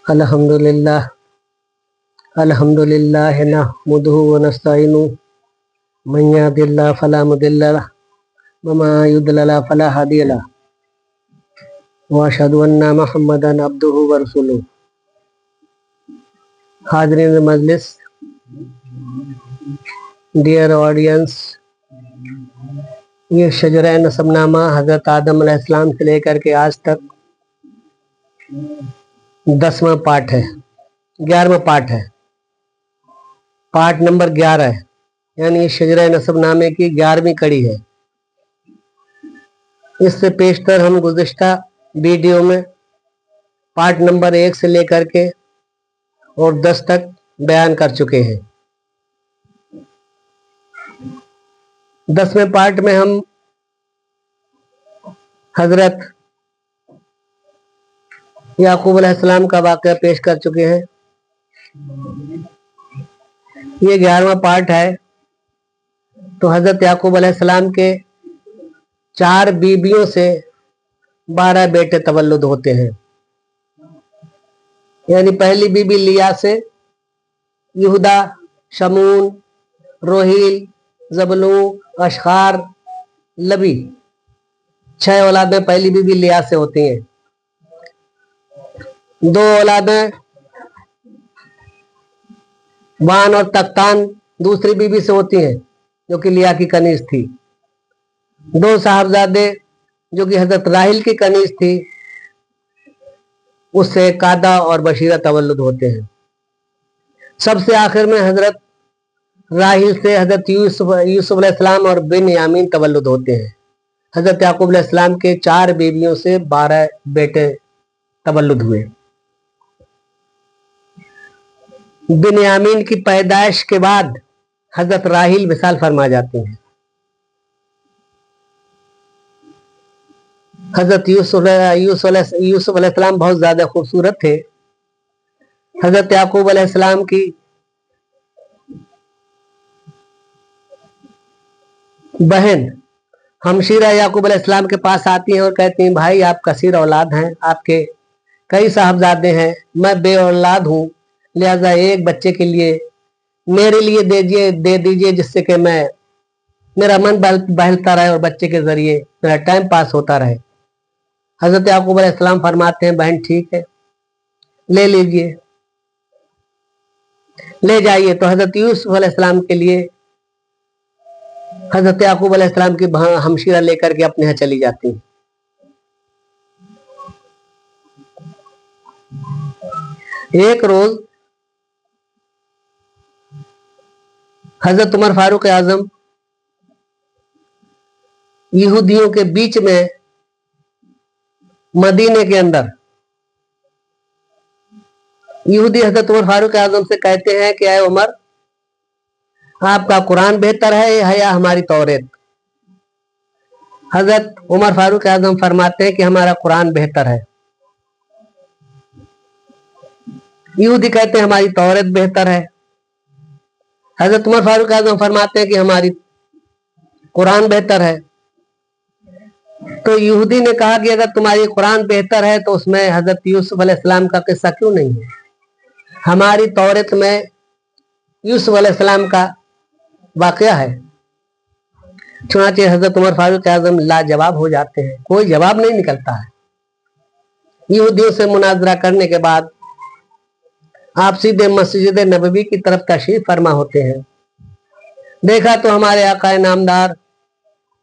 अल्हम्दुलिल्लाह अल्हम्दुलिल्लाह नहमदुहु व नस्तईनुहु मन यहदिल्लाहु फला मुदिल्ल लहु व मन युद्लिल फला हादिय लहु व अशहदु अन्ना मुहम्मदन अब्दुहु व रसूलुहु। हाज़रीन मजलिस, डियर ऑडियंस, ये शजरा नसबनामा हज़रत आदम अलैहिस्सलाम से लेकर के आज तक 10वां पार्ट है, 11वां पार्ट है, पार्ट नंबर 11 है, यानी ये शजरा नसबनामे की 11वीं कड़ी है। इससे पेशतर हम गुज़िश्ता वीडियो में पार्ट नंबर 1 से लेकर के और 10 तक बयान कर चुके हैं। 10वें पार्ट में हम हजरत याकूब अलैहिस्सलाम का वाक़या पेश कर चुके हैं। ये 11वां पार्ट है। तो हजरत याकूब अलैहिस्सलाम के 4 बीबियों से 12 बेटे तवल्लुद होते हैं। यानी पहली बीबी लिया से यहूदा, शमून, रोहील, जबलून, अशखार, लबी 6 औलादें पहली बीबी लिया से होती हैं। 2 औलादें वान और तख्तान दूसरी बीबी से होती हैं जो कि लिया की कनीज थी। 2 साहबजादे जो कि हजरत राहिल की कनीज थी, उससे कादा और बशीरा तवल्लुद होते हैं। सबसे आखिर में हजरत राहिल से हजरत यूसुफ अलैहिस्सलाम और बिन यामीन तवल्लुद होते हैं। हजरत याकूब अलैहिस्सलाम के 4 बीवियों से 12 बेटे तवल्लुद हुए। बिन यामीन की पैदाइश के बाद हजरत राहिल विसाल फरमा जाती हैं। हजरत यूसुफ अलैहिस्सलाम बहुत ज्यादा खूबसूरत थे। हजरत याकूब अलैहिस्सलाम की बहन हमशीरा याकूब अलैहिस्सलाम के पास आती हैं और कहती हैं, भाई आप कसीर औलाद हैं, आपके कई साहबजादे हैं, मैं बे औलाद हूँ, लिहाजा एक बच्चे के लिए मेरे लिए दे दीजिए जिससे कि मैं मेरा मन बहलता रहे और बच्चे के जरिए मेरा टाइम पास होता रहे। हजरत याकूब अलैहिस्सलाम फरमाते हैं, बहन ठीक है, ले लीजिए, ले जाइए। तो हजरत यूसुफ अलैहिस्सलाम के लिए हजरत याकूब अलैहिस्सलाम की हमशीरा लेकर के अपने यहाँ चली जाती हैं। एक रोज हजरत उमर फारूक आजम यहूदियों के बीच में मदीने के अंदर यहूदी हजरत उमर फारूक आजम से कहते हैं कि अय उमर, आपका कुरान बेहतर है या हमारी तौरेत? हजरत उमर फारूक आजम फरमाते हैं कि हमारा कुरान बेहतर है। यहूदी कहते हैं हमारी तौरेत बेहतर है। हजरत उमर फारूक आजम फरमाते हैं कि हमारी कुरान बेहतर है। तो यहूदी ने कहा कि अगर तुम्हारी कुरान बेहतर है तो उसमें हजरत यूसुफ अलैहिस्सलाम का किस्सा क्यों नहीं है? हमारी तौरेत में यूसुफ अलैहिस्सलाम का वाकया है। चुनांचे हजरत उमर फारूक आजम लाजवाब हो जाते हैं, कोई जवाब नहीं निकलता है। यहूदियों से मुनाजरा करने के बाद आप सीधे मस्जिद नबवी की तरफ तशरीफ फरमा होते हैं। देखा तो हमारे आका नामदार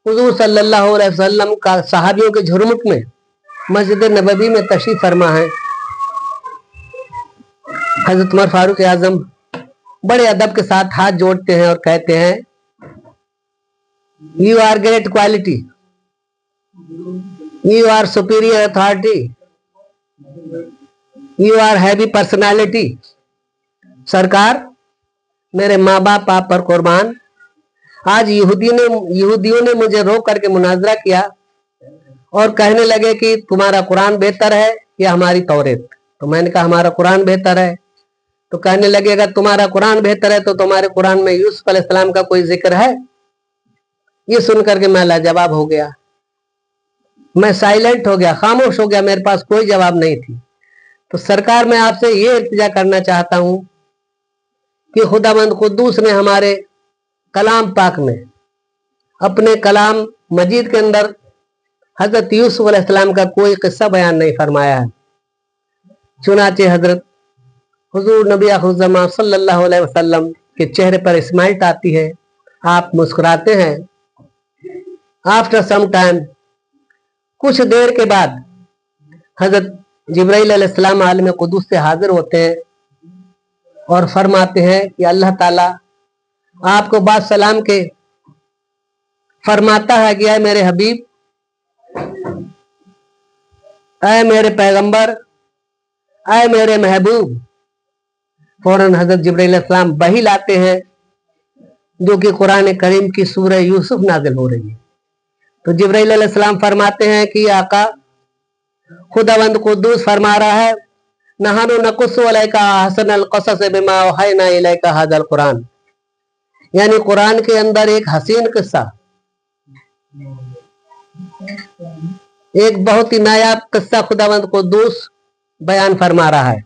हुजूर सल्लल्लाहु अलैहि वसल्लम का सहाबियों के झुरमुट में मस्जिद नबवी में तशरीफ फरमा है। हजरत उमर फारूक आजम बड़े अदब के साथ हाथ जोड़ते हैं और कहते हैं, you are great quality, you are superior authority, you are heavy personality. सरकार, मेरे माँ बाप आप पर कुर्बान, आज यहूदियों ने मुझे रोक करके मुनाजरा किया और कहने लगे कि तुम्हारा कुरान बेहतर है या हमारी तौरेत? तो मैंने कहा हमारा कुरान बेहतर है। तो कहने लगे अगर तुम्हारा कुरान बेहतर है तो तुम्हारे कुरान में यूसुफ अलैहिस्सलाम का कोई जिक्र है? ये सुनकर के मैं लाजवाब हो गया, मैं साइलेंट हो गया, खामोश हो गया, मेरे पास कोई जवाब नहीं थी। तो सरकार मैं आपसे ये इल्तिजा करना चाहता हूं कि खुदावंद कुद्दूस ने हमारे कलाम पाक में अपने कलाम मजीद के अंदर हजरत यूसुफ अलैहिस्सलाम का कोई किस्सा बयान नहीं फरमाया है। चुनाचे हजरत हुजूर नबी आखिरुज़्ज़मान सल्लल्लाहु अलैहि वसल्लम के चेहरे पर स्माइल आती है, आप मुस्कुराते हैं। आफ्टर सम टाइम, कुछ देर के बाद हजरत जिब्राइल अलैहिस्सलाम आलम कुद्दूस से हाजिर होते हैं और फरमाते हैं कि अल्लाह ताला आपको बाद सलाम के फरमाता है कि ऐ मेरे हबीब, ऐ मेरे पैगंबर, ऐ मेरे महबूब। फौरन हजरत जिब्राइल अलैहिस्सलाम वही लाते हैं जो कि कुरान करीम की सूरह यूसुफ नाजिल हो रही है। तो जिब्राइल अलैहिस्सलाम फरमाते हैं कि आका, खुदावंद कुद्दूस फरमा रहा है, नहनु नकुस्सु अलैका अहसनल क़सस बिमा औहैना इलैका हाज़ल कुरान, यानी कुरान के अंदर एक हसीन किस्सा, एक बहुत ही नायाब किस्सा खुदावंद कुद्दूस बयान फरमा रहा है।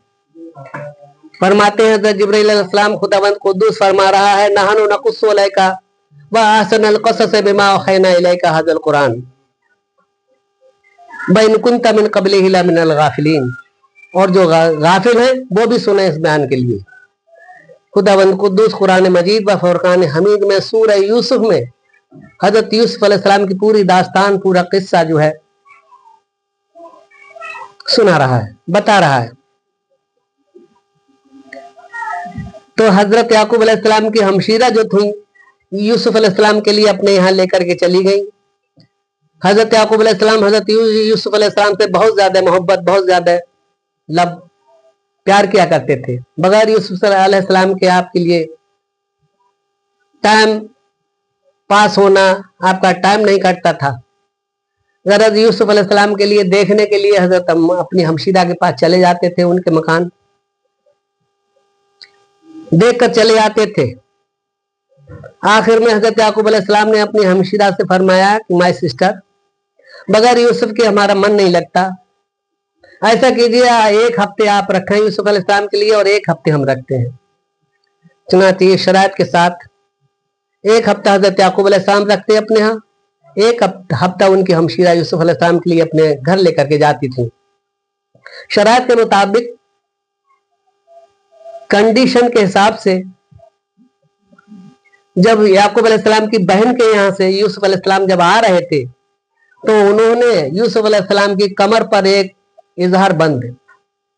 फरमाते हैं जिब्राइल अलैहिस्सलाम, खुदावंद कुद्दूस फरमा रहा है, नहनु नकुस्सु अलैका व अहसनल क़सस बिमा औहैना इलैका हाज़ल कुरान व इन कुन्त मिन क़ब्लिही लमिनल गाफ़िलीन। और जो गाफिल हैं वो भी सुने इस बयान के लिए। खुदावंद कुद्दूस कुरान मजीद व फुरकान हमीद में सूरह यूसुफ में हजरत यूसुफ अलैहिस्सलाम की पूरी दास्तान, पूरा किस्सा जो है सुना रहा है, बता रहा है। तो हजरत याकूब अलैहिस्सलाम की हमशीरा जो थी, यूसुफ अलैहिस्सलाम के लिए अपने यहाँ लेकर के चली गई। हजरत याकूब अलैहिस्सलाम हजरत यूसुफ अलैहिस्सलाम से बहुत ज्यादा मोहब्बत, बहुत ज्यादा लब प्यार किया करते थे। बगैर यूसुफ अलैहिस्सलाम के आपके लिए टाइम पास होना, आपका टाइम नहीं कटता था। गरज यूसुफ अलैहिस्सलाम के लिए देखने के लिए हजरत अपनी हमशीरा के पास चले जाते थे, उनके मकान देख कर चले आते थे। आखिर में हजरत याकूब अलैहिस्सलाम ने अपनी हमशीरा से फरमाया कि माय सिस्टर, बगैर यूसुफ के हमारा मन नहीं लगता, ऐसा कीजिए एक हफ्ते आप रखें यूसुफ अलैहिस्सलाम के लिए और एक हफ्ते हम रखते हैं। चुनांचे शराइत के साथ एक हफ्ता हजरत याकूब अलैहिस्सलाम रखते अपने यहाँ, एक हफ्ता उनकी हमशीरा यूसुफ अलैहिस्सलाम के लिए अपने घर लेकर के जाती थी। शराइत के मुताबिक, कंडीशन के हिसाब से, जब याकूब अलैहिस्सलाम की बहन के यहाँ से यूसुफ अलैहिस्सलाम जब आ रहे थे तो उन्होंने यूसुफ अलैहिस्सलाम की कमर पर एक इजहार बंद,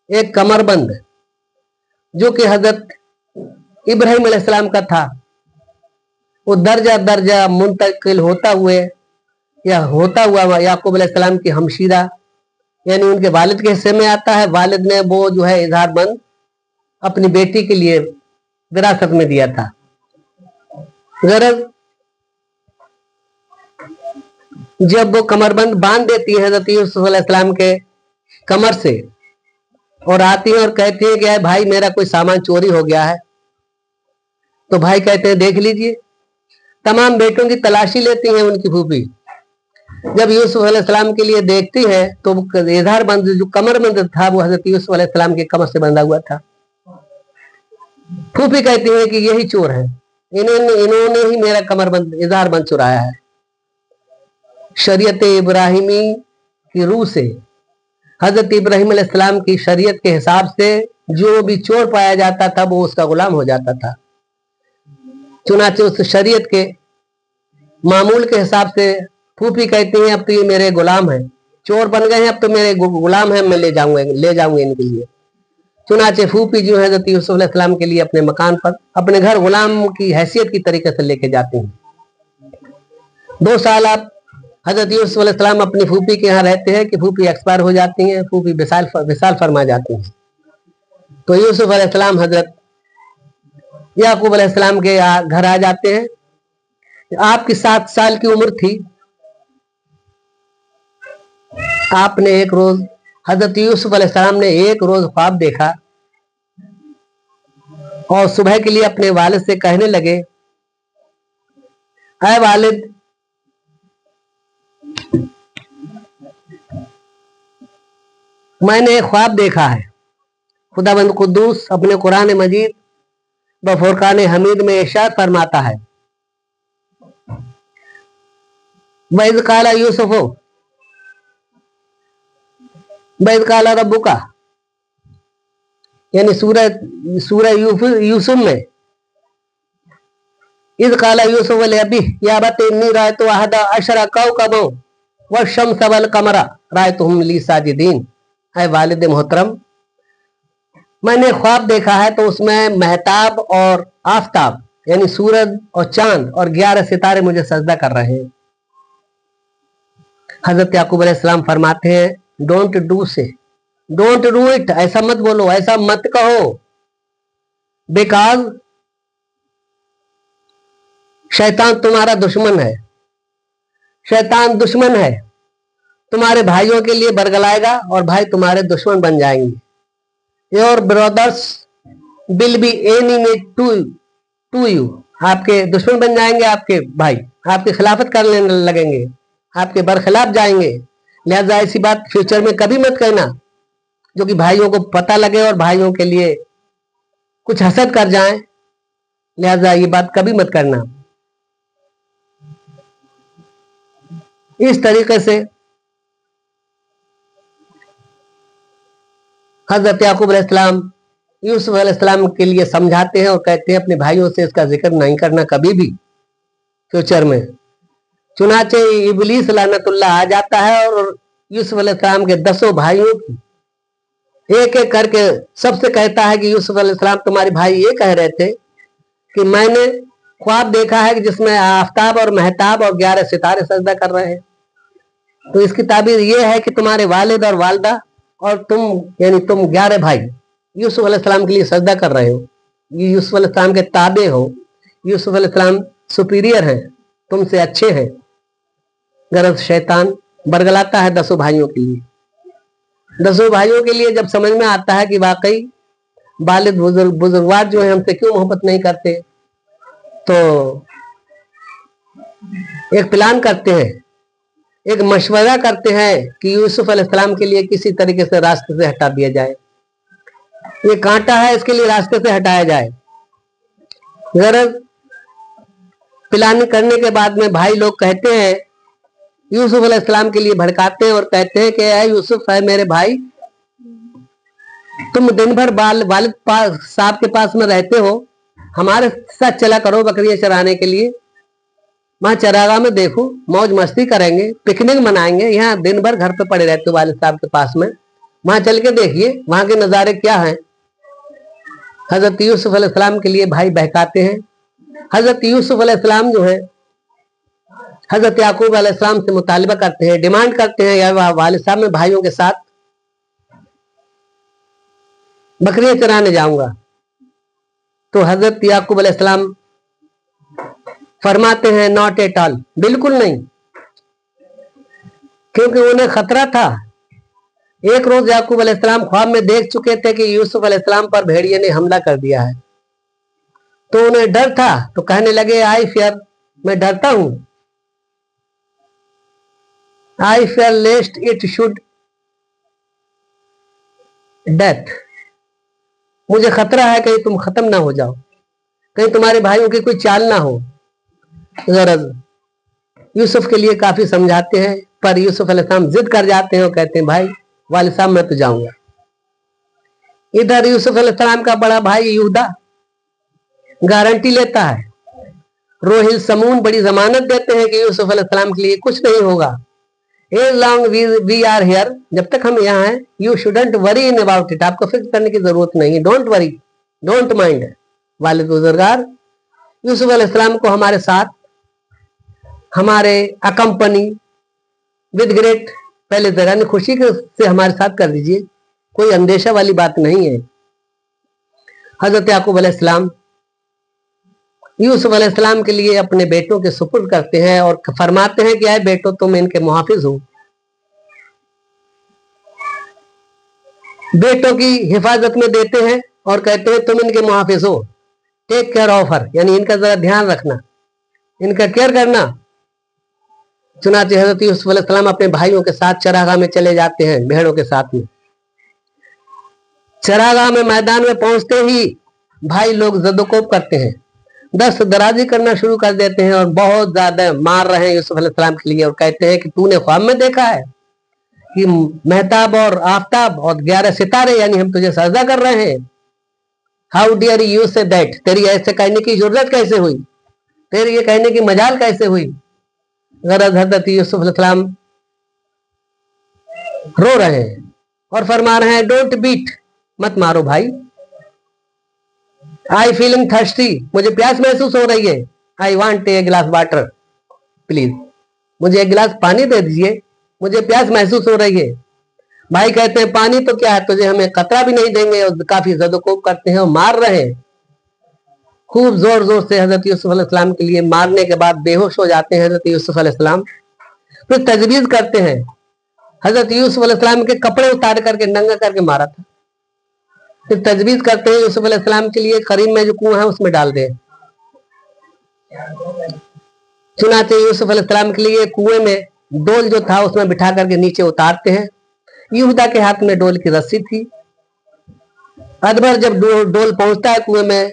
एक कमर बंद जो कि हजरत इब्राहिम अलैहिस्सलाम का था, वो दर्जा दर्जा मुंतकिल होता हुआ याकूब अलैहिस्सलाम की हमशीरा यानी उनके वालिद के हिस्से में आता है। वालिद ने वो जो है इजहार बंद अपनी बेटी के लिए विरासत में दिया था। गरज जब वो कमरबंद बांध देती है हजरत यूसुफ अलैहिस्सलाम के कमर से और आती है और कहती है कि भाई मेरा कोई सामान चोरी हो गया है, तो भाई कहते हैं देख लीजिए। तमाम बेटों की तलाशी लेती हैं उनकी फूफी। जब यूसुफ अलैहिस्सलाम के लिए देखती है तो इजहार बंद जो कमरबंद था वो हजरत यूसुफ अलैहिस्सलाम के कमर से बंधा हुआ था। फूफी कहती है कि यही चोर है, इन्होंने ही मेरा कमरबंद इजहार बंद चुराया है। शरीयत इब्राहिमी की रूह से, हजरत इब्राहिम अलैहिस्सलाम की शरीयत के हिसाब से जो भी चोर पाया जाता था वो उसका गुलाम हो जाता था। चुनाचे उस शरीयत के मामूल के हिसाब से फूफी कहती हैं अब तो ये मेरे गुलाम है, चोर बन गए हैं, अब तो मेरे गुलाम है, मैं ले जाऊंगा इनके लिए। चुनाचे फूफी जो है हजरत यूसुफ अलैहिस्सलाम के लिए अपने मकान पर, अपने घर गुलाम की हैसियत की तरीके से लेके जाती हैं। 2 साल आप हजरत यूसुफ अलैहिस्सलाम अपनी फूफी के यहाँ रहते हैं कि फूफी एक्सपायर हो जाती हैं, फूफी विशाल फरमा जाती हैं। तो यूसुफ अलैहिस्सलाम हजरत याकूब अलैहिस्सलाम के घर आ जाते हैं। आपकी 7 साल की उम्र थी। आपने एक रोज, हजरत यूसुफ अलैहिस्सलाम ने एक रोज ख्वाब देखा और सुबह के लिए अपने वालिद से कहने लगे, ऐ वालिद, मैंने एक ख्वाब देखा है खुदाबंद कुद्दूस अपने कुरान मजीद व फुरकान हमीद में इरशाद फरमाता है, वइज़ क़ाला यूसुफ वइज़ क़ाला रब्बुका, यानी सूरह यूसुफ में इज़ क़ाला यूसुफ लिअबीही या अबती इन्नी रअयतु अहदा अशरा कौकबन वश्शम्स वल क़मरा रअयतुहुम ली साजिदीन। है वालिद मोहतरम, मैंने ख्वाब देखा है तो उसमें महताब और आफताब यानी सूरज और चांद और 11 सितारे मुझे सजदा कर रहे हैं। हजरत याकूब अलैहिस्सलाम फरमाते हैं, डोंट डू इट, ऐसा मत बोलो, ऐसा मत कहो, बिकॉज शैतान तुम्हारा दुश्मन है, शैतान दुश्मन है, तुम्हारे भाइयों के लिए बरगलाएगा और भाई तुम्हारे दुश्मन बन जाएंगे। Your brothers will be enemy to you, आपके दुश्मन बन जाएंगे, आपके भाई आपकी खिलाफत करने लगेंगे, आपके बरखिलाफ जाएंगे। लिहाजा ऐसी बात फ्यूचर में कभी मत कहना जो कि भाइयों को पता लगे और भाइयों के लिए कुछ हसद कर जाएं। लिहाजा ये बात कभी मत करना। इस तरीके से हजरत याकूब अलैहिस्सलाम यूसुफ अलैहिस्सलाम के लिए समझाते हैं और कहते हैं अपने भाइयों से इसका जिक्र नहीं करना कभी भी फ्यूचर में। चुनाचे इबलीस लानतुल्लाह आ जाता है और यूसुफ अलैहिस्सलाम के 10 भाइयों की एक एक करके सबसे कहता है कि यूसुफ अलैहिस्सलाम तुम्हारे भाई ये कह रहे थे कि मैंने ख्वाब देखा है कि जिसमें आफताब और महताब और 11 सितारे सजदा कर रहे हैं। तो इसकी ताबीर ये है कि तुम्हारे वालिद और वालदा और तुम यानी तुम 11 भाई यूसुफ अलैहिस्सलाम के लिए सजदा कर रहे हो, ये यूसुफ अलैहिस्सलाम के ताबे हो, यूसुफ अलैहिस्सलाम सुपीरियर हैं, तुमसे अच्छे हैं। गरज शैतान बरगलाता है 10 भाइयों के लिए। 10 भाइयों के लिए जब समझ में आता है कि वाकई वालिद बुजुर्गवार जो है हमसे क्यों मोहब्बत नहीं करते, तो एक प्लान करते हैं, एक मशवरा करते हैं कि यूसुफ अलैहिस्सलाम के लिए किसी तरीके से रास्ते से हटा दिया जाए, ये कांटा है इसके लिए रास्ते से हटाया जाए। गरज प्लानिंग करने के बाद में भाई लोग कहते हैं, यूसुफ अलैहिस्सलाम के लिए भड़काते हैं और कहते हैं कि ऐ यूसुफ, है मेरे भाई, तुम दिन भर वालिद साहब के पास में रहते हो, हमारे साथ चला करो बकरियां चराने के लिए, वहां चरागाह में देखो, मौज मस्ती करेंगे, पिकनिक मनाएंगे। यहाँ दिन भर घर पे पड़े रहते हो वालिद साहब के पास में, वहां चल के देखिए वहां के नजारे क्या हैं। हजरत यूसुफ अलैहिस्सलाम के लिए भाई बहकाते हैं। हजरत यूसुफ अलैहिस्सलाम जो है हजरत याकूब अलैहिस्सलाम से मुतालिबा करते हैं, डिमांड करते हैं, या वालिद साहब में भाइयों के साथ बकरियां चराने जाऊंगा। तो हजरत याकूब अलैहिस्सलाम फरमाते हैं, नॉट एट ऑल, बिल्कुल नहीं, क्योंकि उन्हें खतरा था। एक रोज याकूब अलैहिस्सलाम ख्वाब में देख चुके थे कि यूसुफ अलैहिस्सलाम पर भेड़िए ने हमला कर दिया है, तो उन्हें डर था, तो कहने लगे, आई फियर, मैं डरता हूं, I fear lest it should death, मुझे खतरा है कहीं तुम खत्म ना हो जाओ, कहीं तुम्हारे भाइयों की कोई चाल ना हो। गरज यूसुफ के लिए काफी समझाते हैं, पर यूसुफ अलैहिस्सलाम जिद कर जाते हैं और कहते हैं, भाई वालिद साहब मैं तो जाऊंगा। इधर यूसुफ अलैहिस्सलाम का बड़ा भाई यहूदा गारंटी लेता है, रोहिल समून बड़ी जमानत देते हैं कि यूसुफ अलैहिस्सलाम के लिए कुछ नहीं होगा। As long we are here, जब तक हम यहाँ हैं, you shouldn't worry in about it, आपको फिक्र करने की जरूरत नहीं है, डोंट वरी, डोंट माइंड। वालिद बुजुर्गार यूसुफ अलैहिस्सलाम को हमारे साथ, हमारे अकम्पनी विद ग्रेट पहले जरा खुशी से हमारे साथ कर दीजिए, कोई अंदेशा वाली बात नहीं है। हजरत याकूब अलैहिस्सलाम यूसुफ अलैहिस्सलाम के लिए अपने बेटों के सुपुर्द करते हैं और फरमाते हैं कि आए बेटो तुम इनके मुहाफिज हो, बेटों की हिफाजत में देते हैं और कहते हैं तुम इनके मुहाफिज हो, टेक केयर ऑफ हर, यानी इनका जरा ध्यान रखना, इनका केयर करना। चुनाचे हजरत यूसुफ अलैहिस्सलाम अपने भाइयों के साथ चरागाह में चले जाते हैं, भेड़ों के साथ में चरागाह में मैदान में पहुंचते ही भाई लोग जदोकोब करते हैं, दस्त दराजी करना शुरू कर देते हैं और बहुत ज्यादा मार रहे हैं यूसुफ अलैहिस्सलाम के लिए और कहते हैं कि तूने ख्वाब में देखा है कि मेहताब और आफताब और 11 सितारे यानी हम तुझे सजदा कर रहे हैं। How dare you say that, तेरी ऐसे कहने की जरूरत कैसे हुई, तेरी ये कहने की मजाल कैसे हुई। गरज हजरत यूसुफ अलैहिस्सलाम रो रहे हैं और फरमा रहे हैं डोंट बीट, मत मारो भाई। आई फीलिंग थर्स्टी, मुझे प्यास महसूस हो रही है। आई वांट ए गिलास वाटर प्लीज, मुझे एक गिलास पानी दे दीजिए, मुझे प्यास महसूस हो रही है। भाई कहते हैं पानी तो क्या है, तुझे हमें कतरा भी नहीं देंगे, और काफी जदोकोब करते हैं और मार रहे हैं खूब जोर जोर से। हजरत यूसुफ अलैहिस्सलाम के लिए मारने के बाद बेहोश हो जाते हैं हजरत यूसुफ अलैहिस्सलाम। फिर तजवीज करते हैं, हजरत यूसुफ अलैहिस्सलाम के कपड़े उतार करके नंगा करके मारा था। फिर तजवीज करते हैं यूसुफ अलैहिस्सलाम के लिए करीब में जो कुआं है उसमें डाल दे। चुनाचे यूसुफ अलैहिस्सलाम के लिए कुएं में डोल जो था उसमें बिठा करके नीचे उतारते हैं। यहूदा के हाथ में डोल की रस्सी थी। अदबर जब डोल पहुंचता है कुएं में,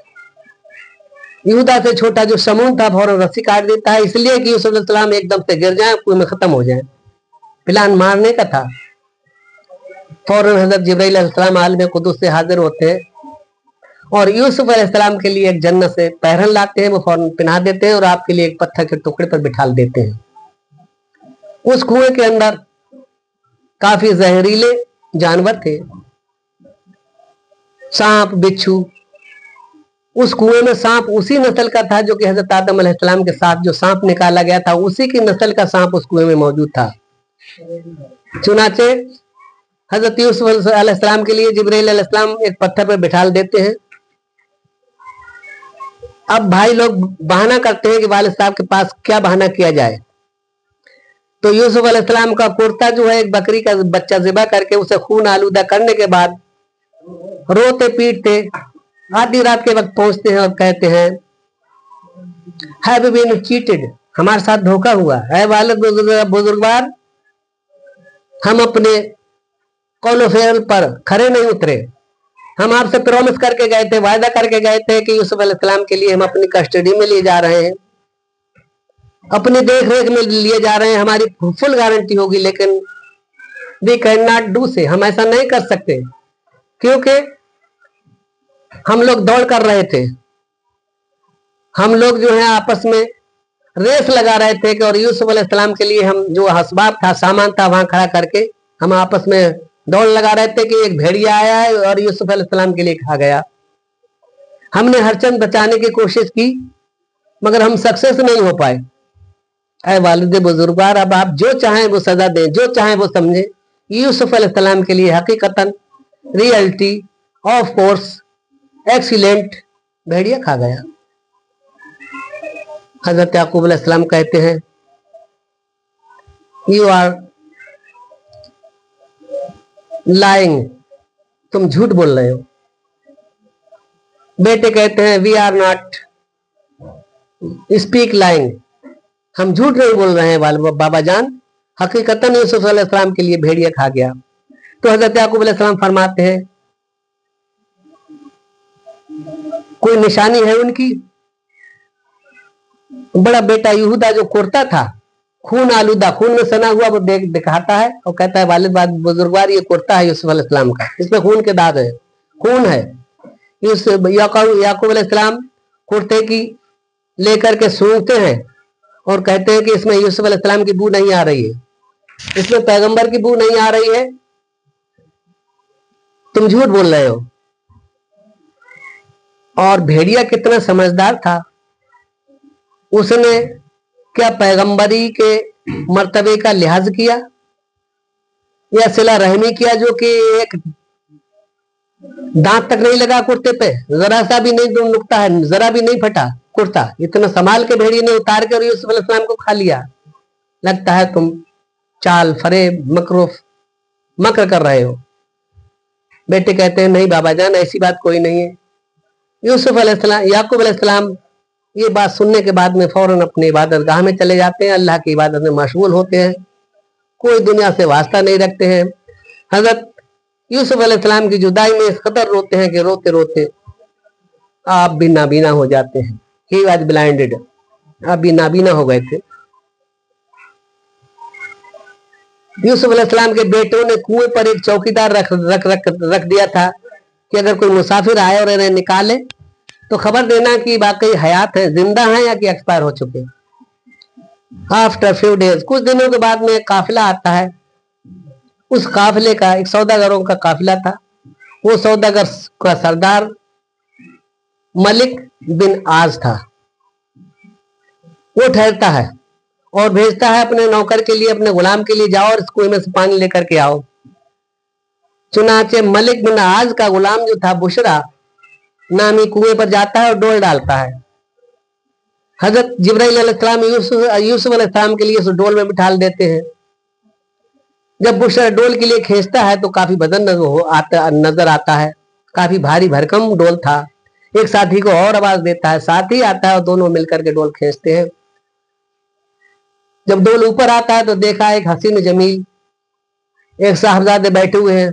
यहूदा से छोटा जो शमून था फौरन रस्सी काट देता है, इसलिए कि यूसुफ अलैहिस्सलाम एकदम से गिर जाए, कुएं में खत्म हो जाए। प्लान मारने का था। फौरन हजरत जिब्राइल अलैहिस्सलाम आलम कुदूस से हाजिर होते हैं और यूसुफ अलैहिस्सलाम के लिए एक जन्नत से पहरन लाते हैं, वो फौरन पहना देते हैं और आपके लिए एक पत्थर के टुकड़े पर बिठा देते हैं। उस कुएं के अंदर काफी जहरीले जानवर थे, सांप बिच्छू। उस कुएं में सांप उसी नस्ल का था जो कि हजरत आदम अलैहिस्सलाम के साथ जो सांप निकाला गया था, उसी की नस्ल का सांप उस कुएं में मौजूद था। चुनाचे हजरत यूसुफ अलैहिस्सलाम के लिए जिब्राइल अलैहिस्सलाम एक पत्थर पर बिठा देते हैं। अब भाई लोग बहाना करते हैं कि वालिद साहब के पास क्या बहाना किया जाए। तो यूसुफ अलैहिस्सलाम का कुर्ता जो है एक बकरी का बच्चा ज़िबा करके उसे खून आलूदा करने के बाद रोते पीटते आधी रात के वक्त पहुंचते हैं और कहते हैं हैव बीन चीटेड, हमारे साथ धोखा हुआ है वालिद बुजुर्गवार, हम अपने कौलो फेल पर खरे नहीं उतरे। हम आपसे प्रॉमिस करके गए थे, वायदा करके गए थे कि यूसुफ अलैहिस्सलाम के लिए हम अपनी कस्टडी में लिए जा रहे हैं, अपनी देख रेख में लिए जा रहे हैं, हमारी फुल गारंटी होगी, लेकिन वी कैन नॉट डू से, हम ऐसा नहीं कर सकते क्योंकि हम लोग दौड़ कर रहे थे। हम लोग जो है आपस में रेस लगा रहे थे कि और यूसुफ अलैहिस्सलाम के लिए हम जो हसबाब था सामान था वहां खड़ा करके हम आपस में दौड़ लगा रहे थे कि एक भेड़िया आया है और यूसुफ अलैहिस्सलाम के लिए खा गया। हमने हर चंद बचाने की कोशिश की मगर हम सक्सेस नहीं हो पाए। ऐ वालिद बुजुर्गवार, अब आप जो चाहें वो सजा दें, जो चाहें वो समझे। यूसुफ अलैहिस्सलाम के लिए हकीकतन रियलिटी ऑफ कोर्स एक्सीलेंट भेड़िया खा गया। हजरत याकूब अलैहिस्सलाम कहते हैं यू आर लाइंग, तुम झूठ बोल रहे हो। बेटे कहते हैं we are not speak lying, हम झूठ नहीं बोल रहे हैं बाबा जान, हकीकतन यूसुफ अलैहिस्सलाम के लिए भेड़िया खा गया। तो हजरत याकूब अलैहिस्सलाम फरमाते हैं कोई निशानी है उनकी। बड़ा बेटा यहूदा जो कुर्ता था खून आलूदा, खून में सना हुआ, वो दिखाता है और कहता है वालिद बुजुर्गवार ये कुर्ता है यूसुफ अलैहिस्सलाम का, इसमें खून के दाग है, खून है। याकूब अलैहिस्सलाम कुर्ते की लेकर के सूंघते हैं और कहते हैं कि इसमें यूसुफ अलैहिस्सलाम की बू नहीं आ रही है, इसमें पैगंबर की बू नहीं आ रही है, तुम झूठ बोल रहे हो। और भेड़िया कितना समझदार था, उसने क्या पैगंबरी के मर्तबे का लिहाज किया या सिला रहमी किया, जो कि एक दांत तक नहीं लगा कुर्ते पे, जरा सा भी नहीं नुकता है, जरा भी नहीं फटा कुर्ता, इतना संभाल के भेड़िए ने उतार के और यूसुफ अलैहिस्सलाम को खा लिया। लगता है तुम चाल फरेब मकर कर रहे हो। बेटे कहते हैं नहीं बाबा जान ऐसी बात कोई नहीं है। यूसुफ अलैहिस्सलाम याकूब अलैहिस्सलाम ये बात सुनने के बाद में फौरन अपनी इबादत गाह में चले जाते हैं, अल्लाह की इबादत में मशगूल होते हैं, कोई दुनिया से वास्ता नहीं रखते हैं। हजरत यूसुफ अलैहिस्सलाम की जुदाई में इस कदर रोते हैं कि रोते रोते आप भी नाबीना हो जाते हैं। ही वॉज ब्लाइंडेड, आप भी नाबीना हो गए थे। यूसुफ अलैहिस्सलाम के बेटों ने कुएं पर एक चौकीदार रख दिया था कि अगर कोई मुसाफिर आए और इन्हें निकाले तो खबर देना कि वाकई हयात है, जिंदा हैं या कि एक्सपायर हो चुके। आफ्टर फ्यू डेज, कुछ दिनों के बाद में एक काफिला आता है। उस काफिले का एक सौदागरों का काफिला था। वो सौदागर का सरदार मलिक बिन आज था। वो ठहरता है और भेजता है अपने नौकर के लिए, अपने गुलाम के लिए, जाओ और इस कुएं में से पानी लेकर के आओ। चुनाचे मलिक बिन आज का गुलाम जो था बुशरा नामी कुएं पर जाता है और डोल डालता है। हजरत जिब्राइल अलैहिस्सलाम यूसुफ अलैहिस्सलाम के लिए उस डोल में बिठा देते हैं। जब बुशरा डोल के लिए खींचता है तो काफी वजन नजर आता है, काफी भारी भरकम डोल था। एक साथी को और आवाज देता है, साथी आता है और दोनों मिलकर के डोल खींचते हैं। जब डोल ऊपर आता है तो देखा एक हसीन जमील एक साहबजादे बैठे हुए हैं।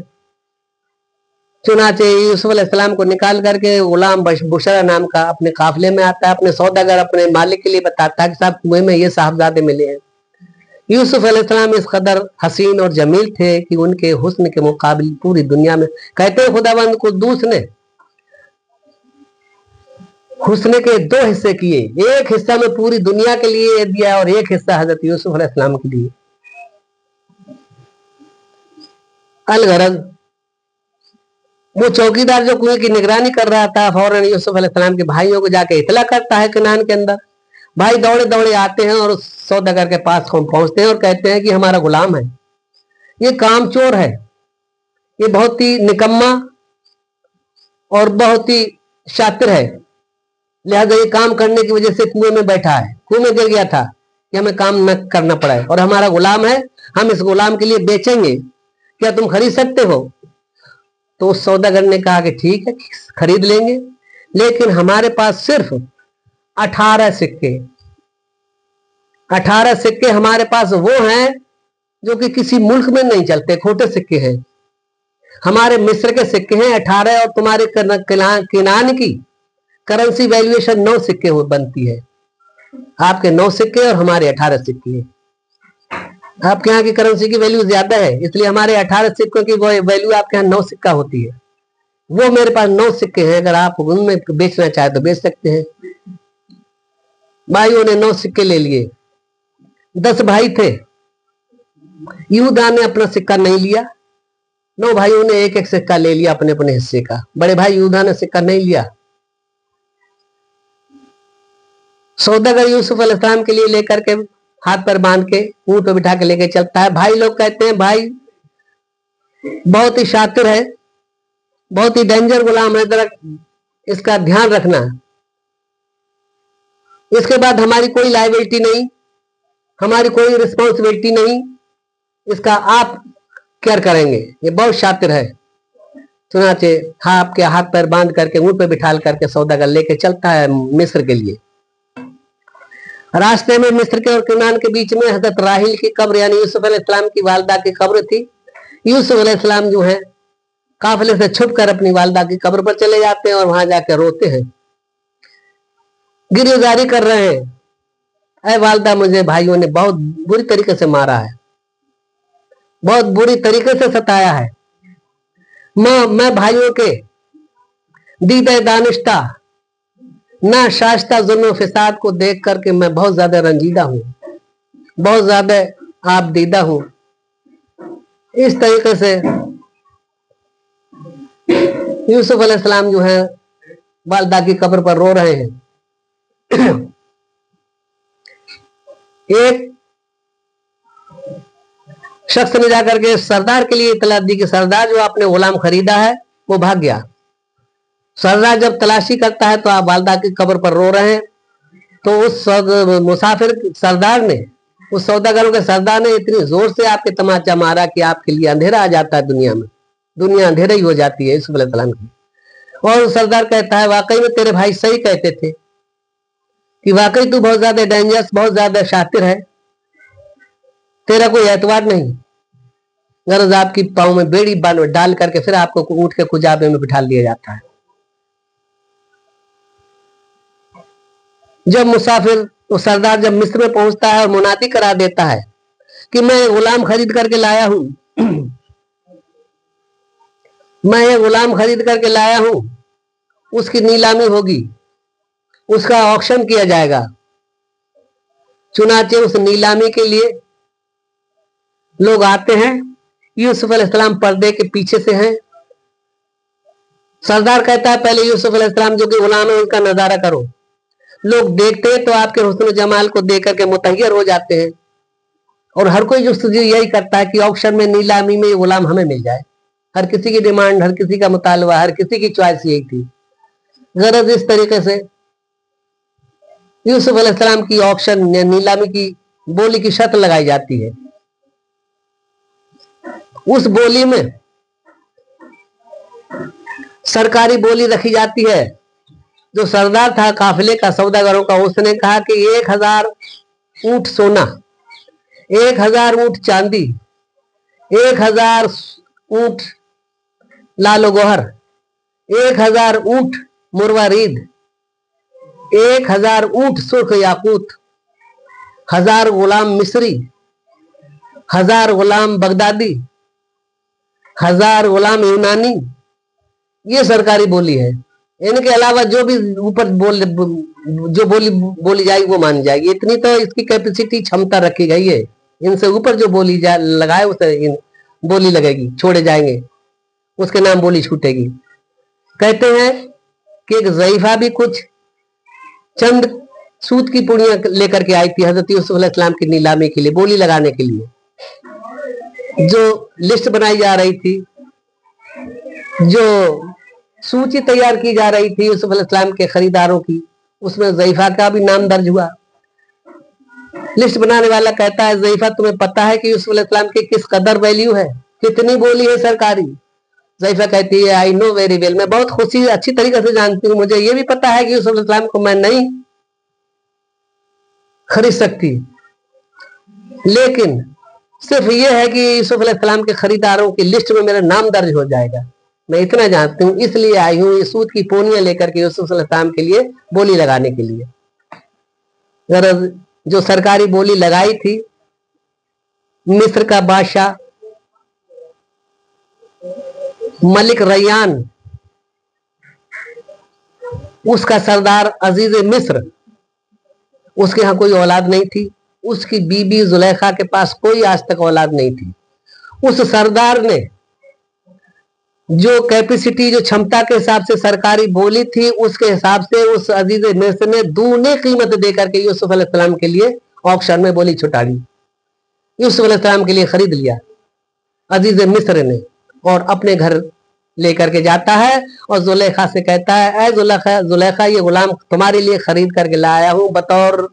चुनाचे यूसुफ अलैहिस्सलाम को निकाल करके गुलाम बुशरा नाम का अपने काफिले में आता है। अपने सौदागर अपने मालिक के लिए बताता है कि साहब कुएं में ये साहबजादे मिले हैं। यूसुफ अलैहिस्सलाम इस कदर हसीन और जमील थे कि उनके हुस्न के मुकाबले पूरी दुनिया में, कहते हैं खुदाबंद कुद्दूस ने हुस्न के दो हिस्से किए, एक हिस्सा में पूरी दुनिया के लिए दिया और एक हिस्सा हजरत यूसुफ अलैहिस्सलाम के लिए। अलगरज वो चौकीदार जो कुएं की निगरानी कर रहा था फौरन यूसुफ अलैहिस्सलाम के भाइयों को जाके इतला करता है कनान के अंदर। भाई दौड़े दौड़े आते हैं और उस सौदागर के पास पहुंचते हैं और कहते हैं कि हमारा गुलाम है, ये कामचोर है, ये बहुत ही निकम्मा और बहुत ही शातिर है, लिहाजा ये काम करने की वजह से कुएं में बैठा है, कुएं में गिर गया था कि हमें काम न करना पड़ा है और हमारा गुलाम है, हम इस गुलाम के लिए बेचेंगे, क्या तुम खरीद सकते हो? तो उस सौदागर ने कहा कि ठीक है, खरीद लेंगे, लेकिन हमारे पास सिर्फ 18 सिक्के, 18 सिक्के हमारे पास वो हैं जो कि किसी मुल्क में नहीं चलते, खोटे सिक्के हैं। हमारे मिस्र के सिक्के हैं 18 और तुम्हारे किनान की करेंसी वैल्यूएशन 9 सिक्के बनती है। आपके 9 सिक्के और हमारे 18 सिक्के हैं। आपके यहाँ की करेंसी की वैल्यू ज्यादा है, इसलिए हमारे 18 सिक्कों की वैल्यू आपके यहाँ 9 सिक्का होती है। वो मेरे पास 9 सिक्के हैं, अगर आप उनमें बेचना चाहे तो बेच सकते हैं। भाइयों ने 9 सिक्के ले लिए। 10 भाई थे, यूदा ने अपना सिक्का नहीं लिया, 9 भाइयों ने एक एक सिक्का ले लिया अपने अपने हिस्से का। बड़े भाई यूदा ने सिक्का नहीं लिया। सौदागर यूसुफ अलैहिस्सलाम के लिए लेकर के हाथ पर बांध के ऊंट पर बिठा के लेके चलता है। भाई लोग कहते हैं भाई बहुत ही शातिर है, बहुत ही डेंजर गुलाम है, जरा इसका ध्यान रखना। इसके बाद हमारी कोई लायबिलिटी नहीं, हमारी कोई रिस्पॉन्सिबिलिटी नहीं, इसका आप केयर करेंगे, ये बहुत शातिर है। चुनाचे हाँ आपके हाथ पैर बांध करके ऊंट पे बिठा करके सौदागर लेके चलता है मिस्र के लिए। रास्ते में मिस्र के और किनान के बीच में हजरत राहिल की कब्र यानी यूसुफ अलैहिस्सलाम की वालदा की कब्र थी। यूसुफ अलैहिस्सलाम जो है काफिले से छुपकर अपनी वालदा की कब्र पर चले जाते हैं और वहां जाकर रोते हैं, गिरफ्तारी कर रहे हैं, ऐ वालदा मुझे भाइयों ने बहुत बुरी तरीके से मारा है, बहुत बुरी तरीके से सताया है। मैं भाइयों के दीदे दानिश्ता ना शाश्ता जुल्म फिसाद को देख करके मैं बहुत ज्यादा रंजीदा हूं, बहुत ज्यादा आप दीदा हूं। इस तरीके से यूसुफ अलैहिस्सलाम जो है वालदा की कब्र पर रो रहे हैं। एक शख्स ने जाकर के सरदार के लिए इतला दी कि सरदार जो आपने गुलाम खरीदा है वो भाग गया। सरदार जब तलाशी करता है तो आप वालदा की कब्र पर रो रहे हैं, तो उस मुसाफिर सरदार ने, उस सौदागरों के सरदार ने इतनी जोर से आपके तमाचा मारा कि आपके लिए अंधेरा आ जाता है, दुनिया में दुनिया अंधेरा ही हो जाती है यूसुफ अलैहिस्सलाम की। और सरदार कहता है वाकई में तेरे भाई सही कहते थे कि वाकई तू बहुत ज्यादा डेंजरस, बहुत ज्यादा शातिर है, तेरा कोई एतबार नहीं। गरज आपकी पाँव में बेड़ी बांध डाल करके फिर आपको ऊँट के कुजाबे में बिठा दिया जाता है। जब मुसाफिर वो सरदार जब मिस्र में पहुंचता है और मुनादी करा देता है कि मैं ये गुलाम खरीद करके लाया हूं, मैं ये गुलाम खरीद करके लाया हूं, उसकी नीलामी होगी, उसका ऑक्शन किया जाएगा। चुनाचे उस नीलामी के लिए लोग आते हैं। यूसुफ अलैहिस्सलाम पर्दे के पीछे से हैं। सरदार कहता है पहले यूसुफ अलैहिस्सलाम जो कि गुलाम है उनका नजारा करो। लोग देखते हैं तो आपके हुस्न जमाल को देख करके मुतहय्यर हो जाते हैं और हर कोई जुस्तजू यही करता है कि ऑक्शन में, नीलामी में ये गुलाम हमें मिल जाए। हर किसी की डिमांड, हर किसी का मुतालबा, हर किसी की चॉइस यही थी। गरज इस तरीके से यूसुफ अलैहिस्सलाम की ऑक्शन या नीलामी की बोली की शर्त लगाई जाती है। उस बोली में सरकारी बोली रखी जाती है। जो सरदार था काफिले का, सौदागरों का, उसने कहा कि 1000 ऊंट सोना, 1000 ऊंट चांदी, 1000 ऊंट लालो गोहर, 1000 ऊंट मुरवारीद, 1000 ऊंट सुर्ख याकूत, 1000 गुलाम मिस्री, 1000 गुलाम बगदादी, 1000 गुलाम यूनानी। ये सरकारी बोली है। इनके अलावा जो भी ऊपर जो बोली जाएगी वो मानी जाएगी। इतनी तो इसकी कैपेसिटी, क्षमता रखी गई है। इनसे ऊपर जो बोली लगाए उसे बोली लगेगी, छोड़े जाएंगे, उसके नाम बोली छूटेगी। कहते हैं कि एक ज़ईफा भी कुछ चंद सूत की पुड़ियां लेकर के आई थी हजरत यूसुफ अलैहिस्सलाम की नीलामी के लिए, बोली लगाने के लिए। जो लिस्ट बनाई जा रही थी, जो सूची तैयार की जा रही थी यूसुफ अलैहिस्सलाम के खरीदारों की, उसमें ज़ईफा का भी नाम दर्ज हुआ। लिस्ट बनाने वाला कहता है ज़ईफा तुम्हें पता है कि यूसुफ अलैहिस्सलाम की किस कदर वैल्यू है, कितनी बोली है सरकारी? ज़ईफा कहती है आई नो वेरी वेल, मैं बहुत खुशी अच्छी तरीके से जानती हूँ, मुझे ये भी पता है कि यूसुफ अलैहिस्सलाम को मैं नहीं खरीद सकती, लेकिन सिर्फ ये है कि यूसुफ अलैहिस्सलाम के खरीदारों की लिस्ट में मेरा नाम दर्ज हो जाएगा, मैं इतना जानती हूँ, इसलिए आई हूँ ये सूत की पोनियां लेकर के यूसुफ अलैहिस्सलाम के लिए बोली लगाने के लिए। गरज जो सरकारी बोली लगाई थी, मिस्र का बादशाह मलिक रैयान, उसका सरदार अजीज मिस्र, उसके यहाँ कोई औलाद नहीं थी। उसकी बीबी जुलेखा के पास कोई आज तक औलाद नहीं थी। उस सरदार ने जो कैपेसिटी, जो क्षमता के हिसाब से सरकारी बोली थी, उसके हिसाब से उस अजीज मिस्र ने दूने कीमत देकर के यूसुफ अलैहिस्सलाम के लिए ऑक्शन में बोली छुटा दी। यूसुफ अलैहिस्सलाम के लिए खरीद लिया अजीज मिस्र ने और अपने घर लेकर के जाता है और जुलेखा से कहता है, ऐ जुलेखा, जुलेखा ये गुलाम तुम्हारे लिए खरीद करके लाया हूं बतौर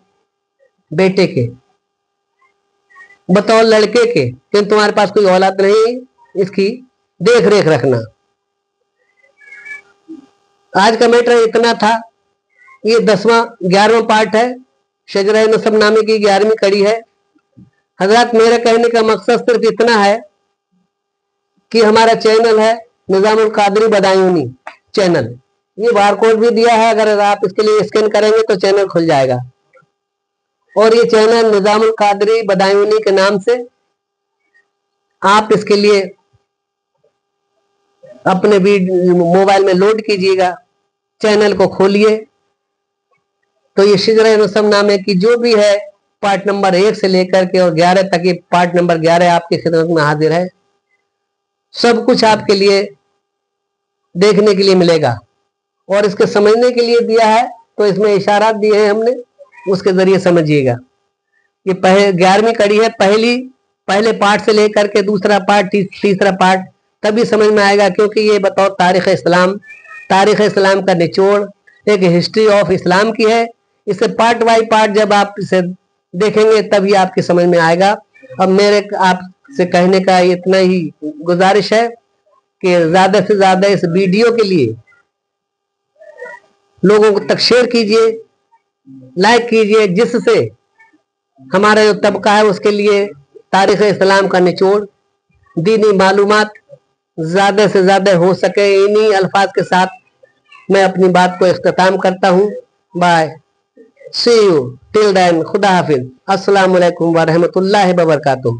बेटे के, बतौर लड़के के, लेकिन तुम्हारे पास कोई औलाद नहीं, इसकी देख रेख रखना। आज का मैटर इतना था। ये 10वां 11वां पार्ट है, शजरा नसब नामे की 11वीं कड़ी है। हजरत मेरे कहने का मकसद सिर्फ इतना है कि हमारा चैनल है निजामुल कादरी बदायूनी चैनल, ये बारकोड भी दिया है, अगर आप इसके लिए स्कैन करेंगे तो चैनल खुल जाएगा। और ये चैनल निजामुल कादरी बदायूनी के नाम से आप इसके लिए अपने मोबाइल में लोड कीजिएगा, चैनल को खोलिए तो ये शजरा नसब नामे की जो भी है पार्ट नंबर 1 से लेकर के और 11 तक, ये पार्ट नंबर 11 आपकी खिदमत में हाजिर है। सब कुछ आपके लिए देखने के लिए मिलेगा और इसके समझने के लिए दिया है, तो इसमें इशारात दिए हैं हमने, उसके जरिए समझिएगा। ये 11वीं कड़ी है, पहले पार्ट से लेकर के दूसरा पार्ट, तीसरा पार्ट तभी समझ में आएगा, क्योंकि ये बतौर तारीख इस्लाम का निचोड़, एक हिस्ट्री ऑफ इस्लाम की है। इसे पार्ट बाय पार्ट जब आप इसे देखेंगे तभी आपकी समझ में आएगा। अब मेरे आपसे कहने का इतना ही गुजारिश है कि ज्यादा से ज्यादा इस वीडियो के लिए लोगों तक शेयर कीजिए, लाइक कीजिए, जिससे हमारा जो तबका है उसके लिए तारीख इस्लाम का निचोड़ दीनी मालूमात ज्यादा से ज्यादा हो सके। इन्हीं अल्फाज के साथ मैं अपनी बात को इख्तिताम करता हूँ। Bye, see you till then, खुदा हाफिज, अस्सलाम वालेकुम व रहमतुल्लाहि व बरकातुहू।